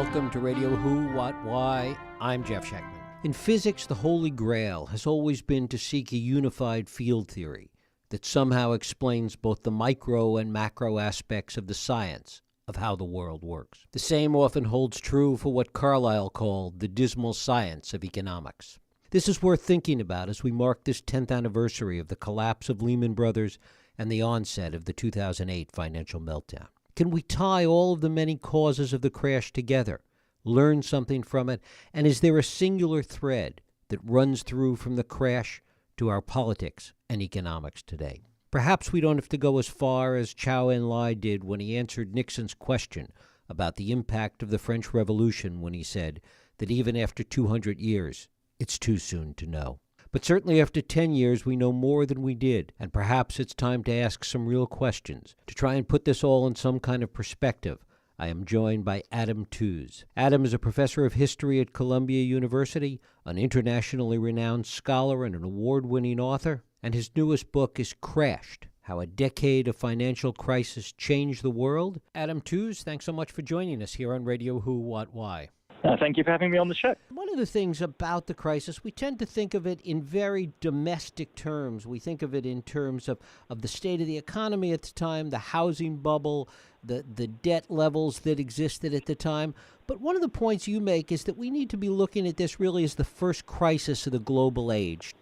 Welcome to Radio Who, What, Why. I'm Jeff Schechtman. In physics, the holy grail has always been to seek a unified field theory that somehow explains both the micro and macro aspects of the science of how the world works. The same often holds true for what Carlyle called the dismal science of economics. This is worth thinking about as we mark this 10th anniversary of the collapse of Lehman Brothers and the onset of the 2008 financial meltdown. Can we tie all of the many causes of the crash together, learn something from it, and is there a singular thread that runs through from the crash to our politics and economics today? Perhaps we don't have to go as far as Chow En-lai did when he answered Nixon's question about the impact of the French Revolution when he said that even after 200 years, it's too soon to know. But certainly after 10 years, we know more than we did, and perhaps it's time to ask some real questions. To try and put this all in some kind of perspective, I am joined by Adam Tooze. Adam is a professor of history at Columbia University, an internationally renowned scholar and an award-winning author, and his newest book is Crashed: How a Decade of Financial Crisis Changed the World. Adam Tooze, thanks so much for joining us here on Radio Who, What, Why. Thank you for having me on the show. One of the things about the crisis, we tend to think of it in very domestic terms. We think of it in terms of the state of the economy at the time, the housing bubble, the debt levels that existed at the time. But one of the points you make is that we need to be looking at this really as the first crisis of the global age.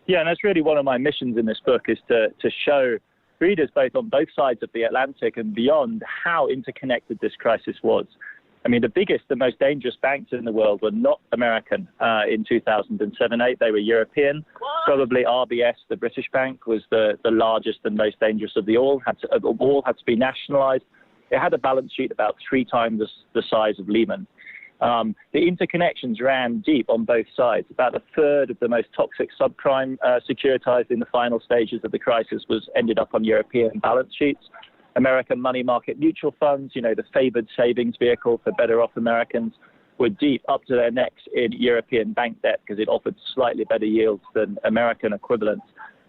Yeah, and that's really one of my missions in this book, is to show readers both on both sides of the Atlantic and beyond how interconnected this crisis was. I mean, the biggest, the most dangerous banks in the world were not American in 2007-8. They were European. Probably RBS, the British bank, was the largest and most dangerous of the all. Had to be nationalized. It had a balance sheet about 3 times the size of Lehman. The interconnections ran deep on both sides. About a third of the most toxic subprime securitized in the final stages of the crisis ended up on European balance sheets. American money market mutual funds, the favored savings vehicle for better off Americans, were deep up to their necks in European bank debt because it offered slightly better yields than American equivalents.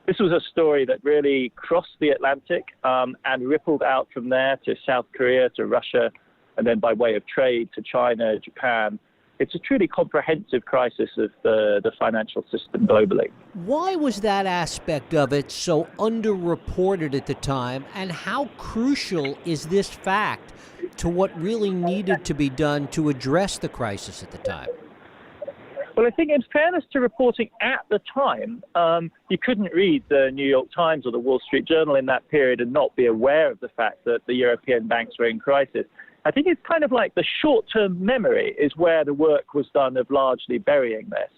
This was a story that really crossed the Atlantic and rippled out from there to South Korea, to Russia, and then by way of trade to China, Japan. It's a truly comprehensive crisis of the financial system globally. Why was that aspect of it so underreported at the time, and how crucial is this fact to what really needed to be done to address the crisis at the time? Well, I think in fairness to reporting at the time, you couldn't read the New York Times or the Wall Street Journal in that period and not be aware of the fact that the European banks were in crisis. I think it's kind of like the short-term memory is where the work was done of largely burying this.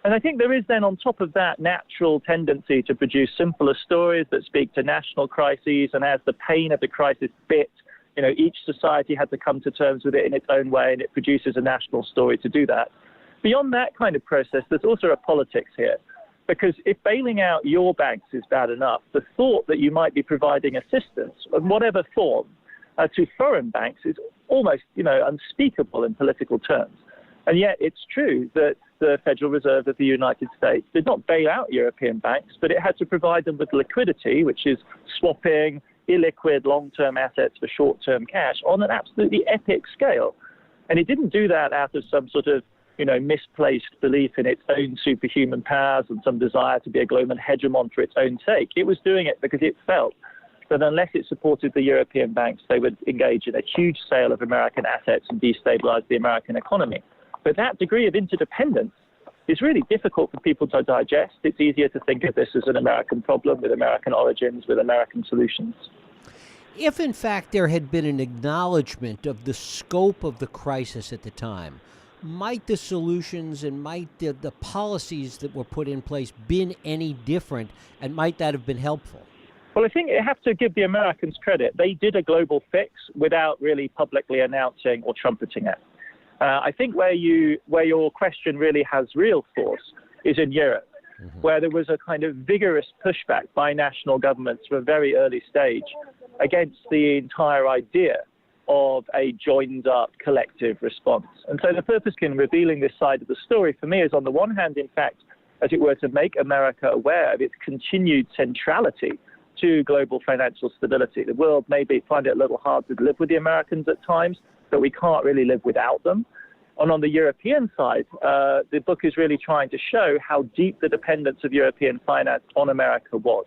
And I think there is then on top of that natural tendency to produce simpler stories that speak to national crises. And as the pain of the crisis bit, each society had to come to terms with it in its own way, and it produces a national story to do that. Beyond that kind of process, there's also a politics here. Because if bailing out your banks is bad enough, the thought that you might be providing assistance of whatever form to foreign banks is almost, unspeakable in political terms. And yet it's true that the Federal Reserve of the United States did not bail out European banks, but it had to provide them with liquidity, which is swapping illiquid long-term assets for short-term cash on an absolutely epic scale. And it didn't do that out of some sort of, misplaced belief in its own superhuman powers and some desire to be a global hegemon for its own sake. It was doing it because it felt that unless it supported the European banks, they would engage in a huge sale of American assets and destabilize the American economy. But that degree of interdependence is really difficult for people to digest. It's easier to think of this as an American problem with American origins, with American solutions. If, in fact, there had been an acknowledgement of the scope of the crisis at the time, might the solutions and might the policies that were put in place been any different, and might that have been helpful? Well, I think you have to give the Americans credit. They did a global fix without really publicly announcing or trumpeting it. I think where your question really has real force is in Europe, where there was a kind of vigorous pushback by national governments from a very early stage against the entire idea of a joined-up collective response. And so the purpose in revealing this side of the story for me is, on the one hand, in fact, as it were, to make America aware of its continued centrality to global financial stability. The world maybe find it a little hard to live with the Americans at times, but we can't really live without them. And on the European side, the book is really trying to show how deep the dependence of European finance on America was.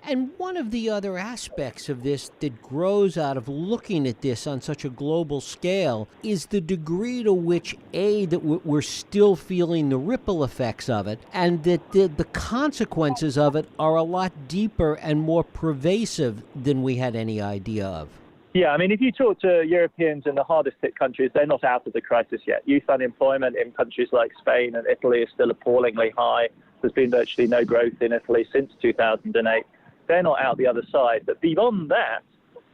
And one of the other aspects of this that grows out of looking at this on such a global scale is the degree to which, that we're still feeling the ripple effects of it, and that the consequences of it are a lot deeper and more pervasive than we had any idea of. Yeah, I mean, if you talk to Europeans in the hardest hit countries, they're not out of the crisis yet. Youth unemployment in countries like Spain and Italy is still appallingly high. There's been virtually no growth in Italy since 2008. They're not out the other side. But beyond that,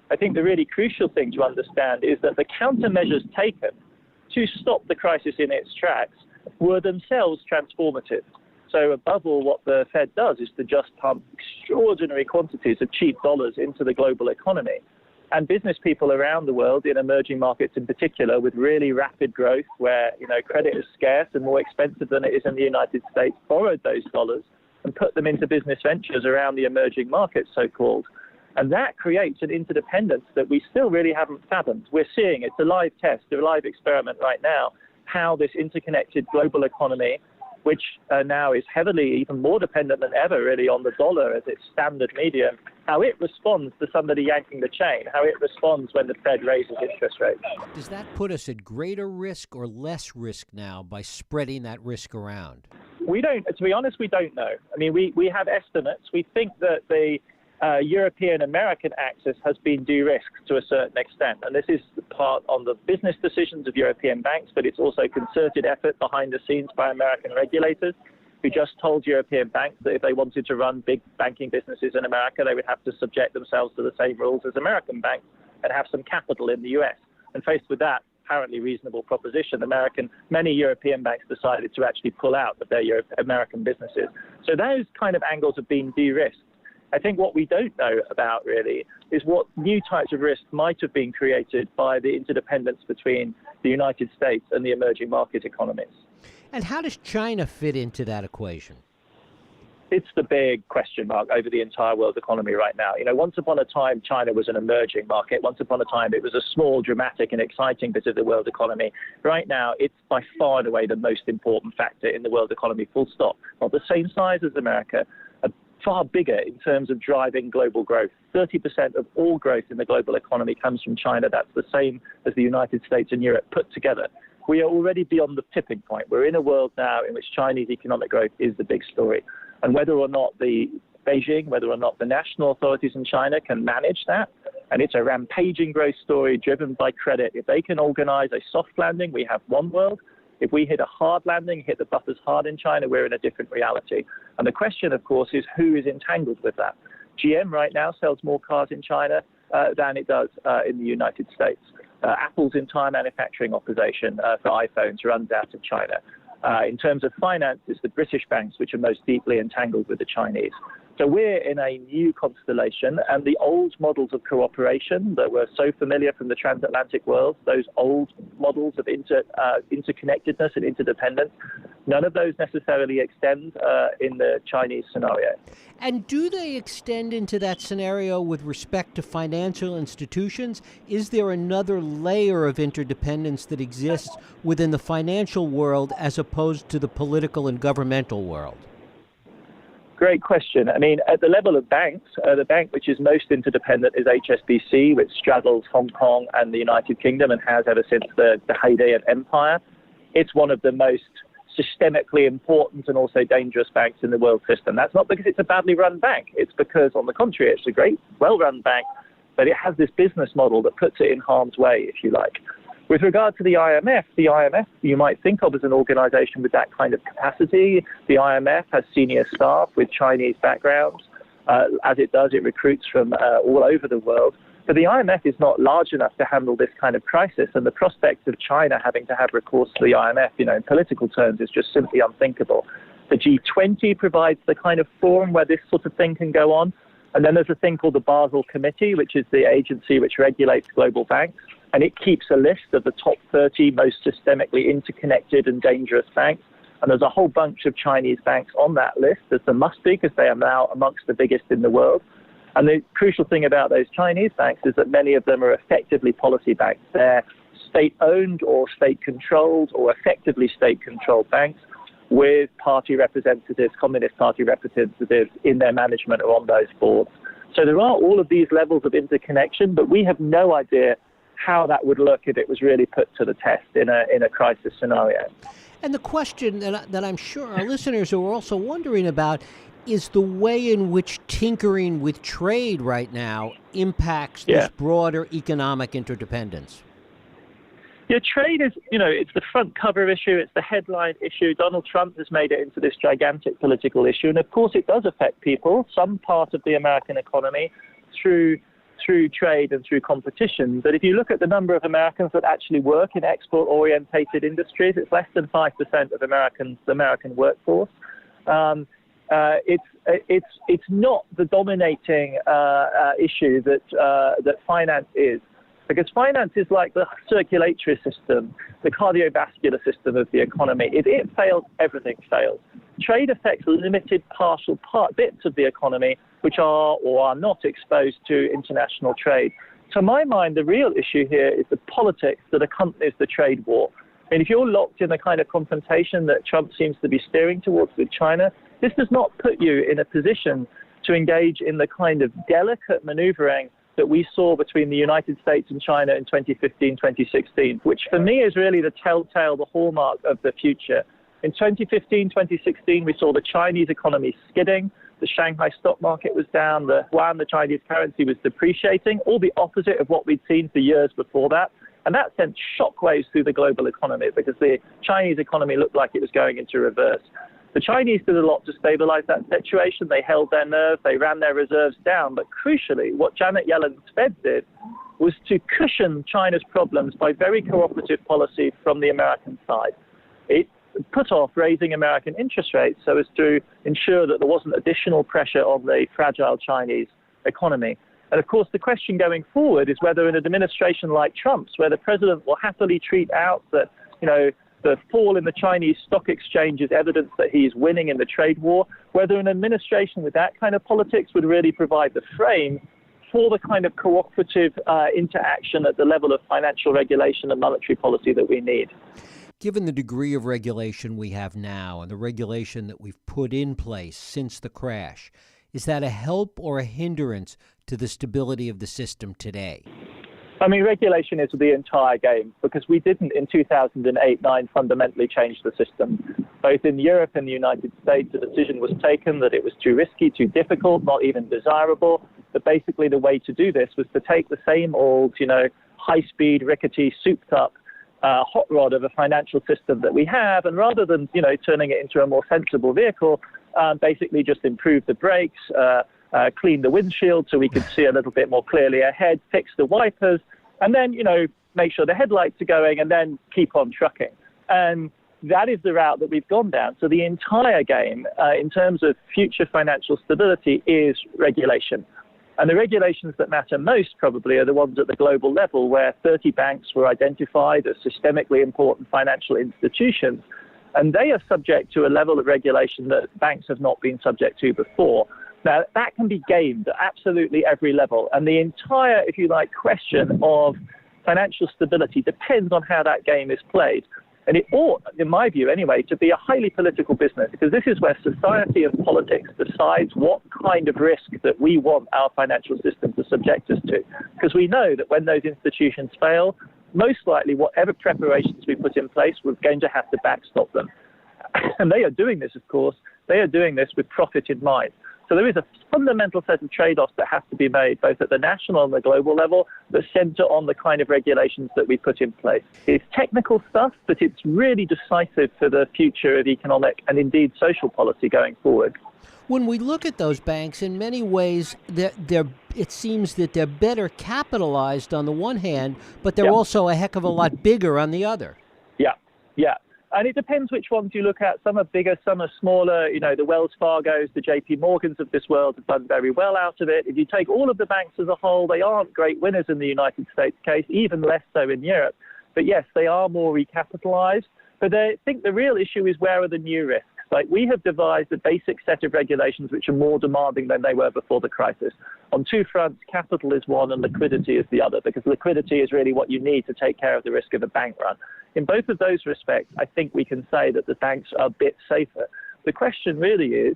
I think the really crucial thing to understand is that the countermeasures taken to stop the crisis in its tracks were themselves transformative. So above all, what the Fed does is to just pump extraordinary quantities of cheap dollars into the global economy. And business people around the world, in emerging markets in particular, with really rapid growth where, credit is scarce and more expensive than it is in the United States, borrowed those dollars and put them into business ventures around the emerging markets, so-called. And that creates an interdependence that we still really haven't fathomed. We're seeing, it's a live test, a live experiment right now, how this interconnected global economy, which now is heavily, even more dependent than ever, really, on the dollar as its standard medium, how it responds to somebody yanking the chain, how it responds when the Fed raises interest rates. Does that put us at greater risk or less risk now by spreading that risk around? We don't, to be honest, we don't know. I mean, we have estimates. We think that the European-American axis has been de-risked to a certain extent. And this is part on the business decisions of European banks, but it's also concerted effort behind the scenes by American regulators who just told European banks that if they wanted to run big banking businesses in America, they would have to subject themselves to the same rules as American banks and have some capital in the US. And faced with that apparently reasonable proposition, many European banks decided to actually pull out of their American businesses. So those kind of angles have been de-risked. I think what we don't know about really is what new types of risks might have been created by the interdependence between the United States and the emerging market economies. And how does China fit into that equation? It's the big question mark over the entire world economy right now. Once upon a time, China was an emerging market. Once upon a time, it was a small, dramatic, and exciting bit of the world economy. Right now, it's by far and away the most important factor in the world economy, full stop. Not the same size as America, far bigger in terms of driving global growth. 30% of all growth in the global economy comes from China. That's the same as the United States and Europe put together. We are already beyond the tipping point. We're in a world now in which Chinese economic growth is the big story. And whether or not Beijing, whether or not the national authorities in China can manage that, and it's a rampaging growth story driven by credit. If they can organize a soft landing, we have one world. If we hit a hard landing, hit the buffers hard in China, we're in a different reality. And the question, of course, is who is entangled with that? GM right now sells more cars in China than it does in the United States. Apple's entire manufacturing operation for iPhones runs out of China. In terms of finance, it's the British banks which are most deeply entangled with the Chinese. So we're in a new constellation, and the old models of cooperation that were so familiar from the transatlantic world, those old models of interconnectedness and interdependence, none of those necessarily extend in the Chinese scenario. And do they extend into that scenario with respect to financial institutions? Is there another layer of interdependence that exists within the financial world as opposed to the political and governmental world? Great question. I mean, at the level of banks, the bank which is most interdependent is HSBC, which straddles Hong Kong and the United Kingdom and has ever since the heyday of empire. It's one of the most systemically important and also dangerous banks in the world system. That's not because it's a badly run bank. It's because, on the contrary, it's a great, well-run bank, but it has this business model that puts it in harm's way, if you like. With regard to the IMF you might think of as an organization with that kind of capacity. The IMF has senior staff with Chinese backgrounds. As it does, it recruits from all over the world. But the IMF is not large enough to handle this kind of crisis, and the prospect of China having to have recourse to the IMF, in political terms, is just simply unthinkable. The G20 provides the kind of forum where this sort of thing can go on. And then there's a thing called the Basel Committee, which is the agency which regulates global banks. And it keeps a list of the top 30 most systemically interconnected and dangerous banks. And there's a whole bunch of Chinese banks on that list, as there must be, because they are now amongst the biggest in the world. And the crucial thing about those Chinese banks is that many of them are effectively policy banks. They're state-owned or state-controlled or effectively state-controlled banks with party representatives, Communist Party representatives in their management or on those boards. So there are all of these levels of interconnection, but we have no idea how that would look if it was really put to the test in a crisis scenario. And the question that I'm sure our listeners are also wondering about is the way in which tinkering with trade right now impacts this broader economic interdependence. Yeah, trade is, it's the front cover issue, it's the headline issue. Donald Trump has made it into this gigantic political issue. And of course, it does affect people, some part of the American economy, through trade and through competition. But if you look at the number of Americans that actually work in export-orientated industries, it's less than 5% of the American workforce. It's not the dominating issue that finance is, because finance is like the circulatory system, the cardiovascular system of the economy. If it fails, everything fails. Trade affects limited partial bits of the economy which are or are not exposed to international trade. To my mind, the real issue here is the politics that accompanies the trade war. And if you're locked in the kind of confrontation that Trump seems to be steering towards with China, this does not put you in a position to engage in the kind of delicate maneuvering that we saw between the United States and China in 2015, 2016, which for me is really the telltale, the hallmark of the future. In 2015, 2016, we saw the Chinese economy skidding. The Shanghai stock market was down. The yuan, the Chinese currency, was depreciating, all the opposite of what we'd seen for years before that. And that sent shockwaves through the global economy because the Chinese economy looked like it was going into reverse. The Chinese did a lot to stabilize that situation. They held their nerve. They ran their reserves down. But crucially, what Janet Yellen's Fed did was to cushion China's problems by very cooperative policy from the American side. It put off raising American interest rates so as to ensure that there wasn't additional pressure on the fragile Chinese economy. And of course, the question going forward is whether in an administration like Trump's, where the president will happily treat out that, the fall in the Chinese stock exchange is evidence that he is winning in the trade war, whether an administration with that kind of politics would really provide the frame for the kind of cooperative interaction at the level of financial regulation and monetary policy that we need. Given the degree of regulation we have now and the regulation that we've put in place since the crash, is that a help or a hindrance to the stability of the system today? I mean, regulation is the entire game because we didn't in 2008-9 fundamentally change the system. Both in Europe and the United States, a decision was taken that it was too risky, too difficult, not even desirable. But basically the way to do this was to take the same old, high-speed, rickety, souped-up hot rod of a financial system that we have, and rather than, turning it into a more sensible vehicle, basically just improve the brakes, clean the windshield so we could see a little bit more clearly ahead, fix the wipers, and then, make sure the headlights are going and then keep on trucking. And that is the route that we've gone down. So the entire game, in terms of future financial stability, is regulation. And the regulations that matter most probably are the ones at the global level where 30 banks were identified as systemically important financial institutions. And they are subject to a level of regulation that banks have not been subject to before. Now, that can be gamed at absolutely every level. And the entire, if you like, question of financial stability depends on how that game is played. And it ought, in my view anyway, to be a highly political business, because this is where society and politics decides what kind of risk that we want our financial system to subject us to. Because we know that when those institutions fail, most likely whatever preparations we put in place, we're going to have to backstop them. And they are doing this, of course, they are doing this with profit in mind. So there is a fundamental set of trade-offs that have to be made, both at the national and the global level, that center on the kind of regulations that we put in place. It's technical stuff, but it's really decisive for the future of economic and indeed social policy going forward. When we look at those banks, in many ways, it seems that they're better capitalized on the one hand, but they're also a heck of a lot bigger on the other. Yeah. And it depends which ones you look at. Some are bigger, some are smaller. The Wells Fargos, the JP Morgans of this world have done very well out of it. If you take all of the banks as a whole, they aren't great winners in the United States case, even less so in Europe. But yes, they are more recapitalized. But I think the real issue is where are the new risks? Like, we have devised a basic set of regulations which are more demanding than they were before the crisis. On two fronts, capital is one and liquidity is the other, because liquidity is really what you need to take care of the risk of a bank run. In both of those respects, I think we can say that the banks are a bit safer. The question really is,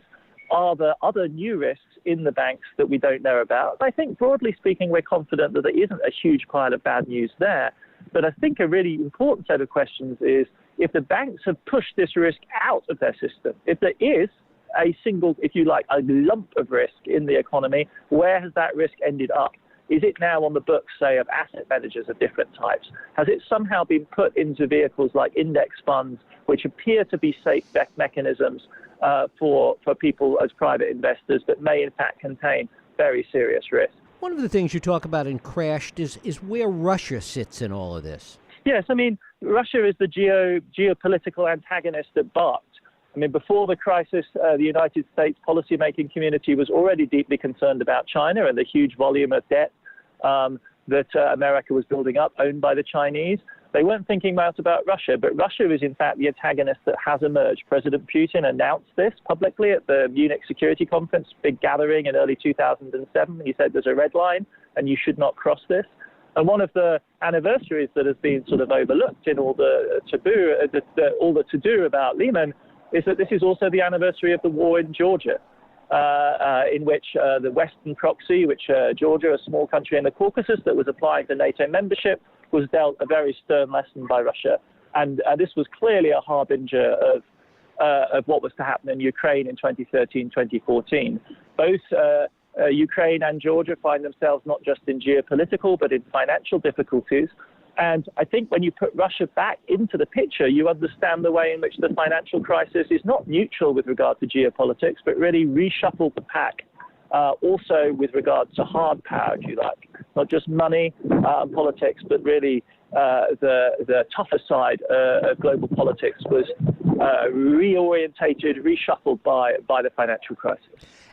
are there other new risks in the banks that we don't know about? I think, broadly speaking, we're confident that there isn't a huge pile of bad news there. But I think a really important set of questions is, if the banks have pushed this risk out of their system, if there is a single, if you like, a lump of risk in the economy, where has that risk ended up? Is it now on the books, say, of asset managers of different types? Has it somehow been put into vehicles like index funds, which appear to be safe mechanisms for people as private investors, but may in fact contain very serious risk? One of the things you talk about in Crashed is where Russia sits in all of this. Yes, I mean, Russia is the geopolitical antagonist at best. I mean, before the crisis, the United States policymaking community was already deeply concerned about China and the huge volume of debt that America was building up, owned by the Chinese. They weren't thinking about Russia, but Russia is in fact the antagonist that has emerged. President Putin announced this publicly at the Munich Security Conference, big gathering in early 2007. He said there's a red line and you should not cross this. And one of the anniversaries that has been sort of overlooked in all the taboo, all the to-do about Lehman, is that this is also the anniversary of the war in Georgia, in which the Western proxy, which Georgia, a small country in the Caucasus that was applying for NATO membership, was dealt a very stern lesson by Russia. And this was clearly a harbinger of what was to happen in Ukraine in 2013, 2014. Both Ukraine and Georgia find themselves not just in geopolitical, but in financial difficulties. And I think when you put Russia back into the picture, you understand the way in which the financial crisis is not neutral with regard to geopolitics, but really reshuffled the pack, also with regard to hard power, if you like. Not just money and politics, but really the tougher side of global politics was reorientated, reshuffled by the financial crisis.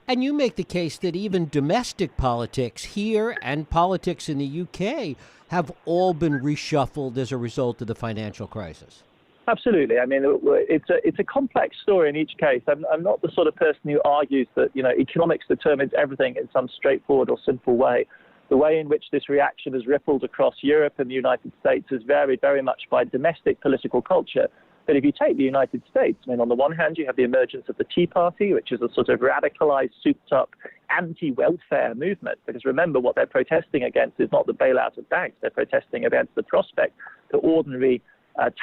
And you make the case that even domestic politics here and politics in the UK have all been reshuffled as a result of the financial crisis. Absolutely. I mean, it's a complex story in each case. I'm not the sort of person who argues that, economics determines everything in some straightforward or simple way. The way in which this reaction has rippled across Europe and the United States has varied very much by domestic political culture. But if you take the United States, I mean, on the one hand, you have the emergence of the Tea Party, which is a sort of radicalized, souped-up anti-welfare movement. Because remember, what they're protesting against is not the bailout of banks. They're protesting against the prospect that ordinary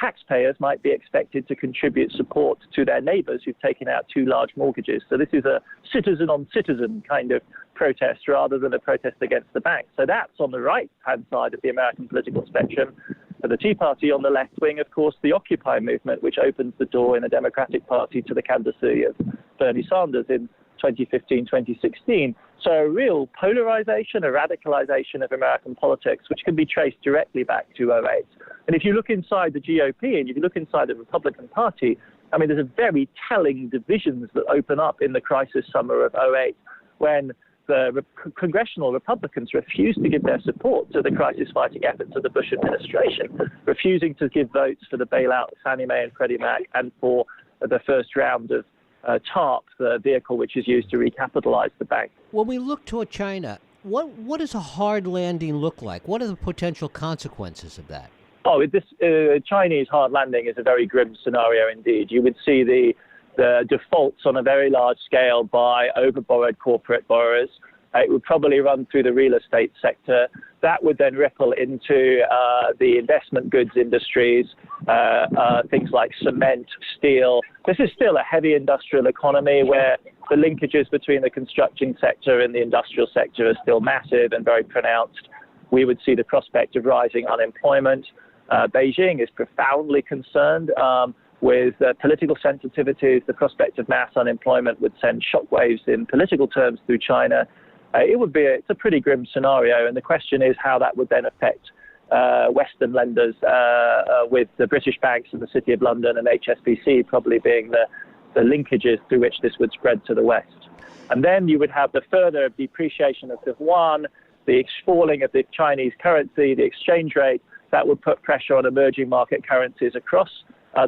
taxpayers might be expected to contribute support to their neighbors who've taken out too large mortgages. So this is a citizen-on-citizen kind of protest rather than a protest against the banks. So that's on the right-hand side of the American political spectrum. For the Tea Party on the left wing, of course, the Occupy movement, which opens the door in the Democratic Party to the candidacy of Bernie Sanders in 2015, 2016. So a real polarization, a radicalization of American politics, which can be traced directly back to 2008. And if you look inside the GOP and if you look inside the Republican Party, I mean, there's a very telling divisions that open up in the crisis summer of 2008 when the congressional Republicans refused to give their support to the crisis-fighting efforts of the Bush administration, refusing to give votes for the bailout of Fannie Mae and Freddie Mac and for the first round of TARP, the vehicle which is used to recapitalize the bank. When we look toward China, what does a hard landing look like? What are the potential consequences of that? This Chinese hard landing is a very grim scenario indeed. You would see the defaults on a very large scale by overborrowed corporate borrowers. It would probably run through the real estate sector. That would then ripple into the investment goods industries, things like cement, steel. This is still a heavy industrial economy where the linkages between the construction sector and the industrial sector are still massive and very pronounced. We would see the prospect of rising unemployment. Beijing is profoundly concerned with political sensitivities. The prospect of mass unemployment would send shockwaves in political terms through China. It's a pretty grim scenario, and the question is how that would then affect Western lenders, with the British banks and the City of London and HSBC probably being the linkages through which this would spread to the West. And then you would have the further depreciation of the yuan, the falling of the Chinese currency, the exchange rate. That would put pressure on emerging market currencies across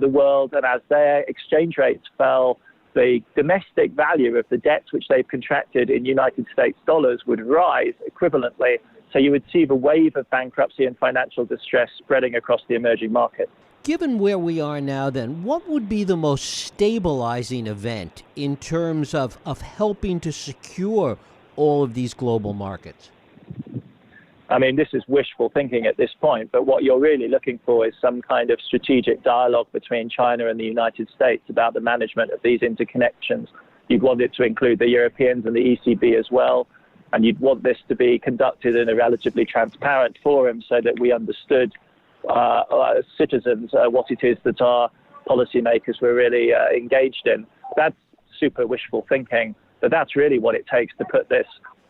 the world, and as their exchange rates fell, the domestic value of the debts which they've contracted in United States dollars would rise equivalently. So you would see the wave of bankruptcy and financial distress spreading across the emerging markets. Given where we are now, then, what would be the most stabilizing event in terms of helping to secure all of these global markets? I mean, this is wishful thinking at this point, but what you're really looking for is some kind of strategic dialogue between China and the United States about the management of these interconnections. You'd want it to include the Europeans and the ECB as well, and you'd want this to be conducted in a relatively transparent forum so that we understood as citizens what it is that our policymakers were really engaged in. That's super wishful thinking, but that's really what it takes to put this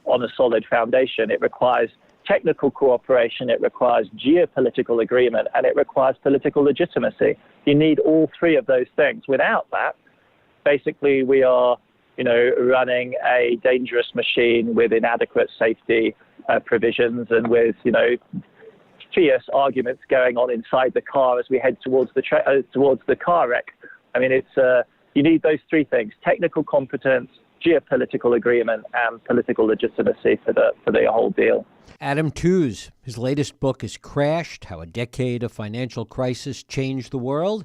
on a solid foundation. It requires technical cooperation, it requires geopolitical agreement, and it requires political legitimacy. You need all three of those things. Without that, basically we are, running a dangerous machine with inadequate safety provisions and with, fierce arguments going on inside the car as we head towards the car wreck. I mean, you need those three things: technical competence, geopolitical agreement, and political legitimacy for the whole deal. Adam Tooze, his latest book is Crashed: How a Decade of Financial Crisis Changed the World.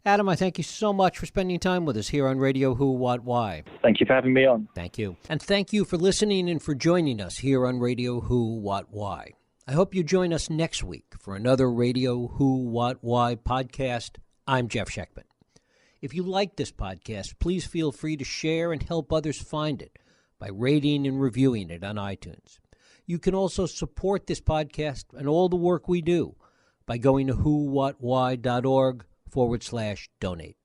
Adam, I thank you so much for spending time with us here on Radio Who, What, Why. Thank you for having me on. Thank you. And thank you for listening and for joining us here on Radio Who, What, Why. I hope you join us next week for another Radio Who, What, Why podcast. I'm Jeff Schechtman. If you like this podcast, please feel free to share and help others find it by rating and reviewing it on iTunes. You can also support this podcast and all the work we do by going to whowhatwhy.org/donate.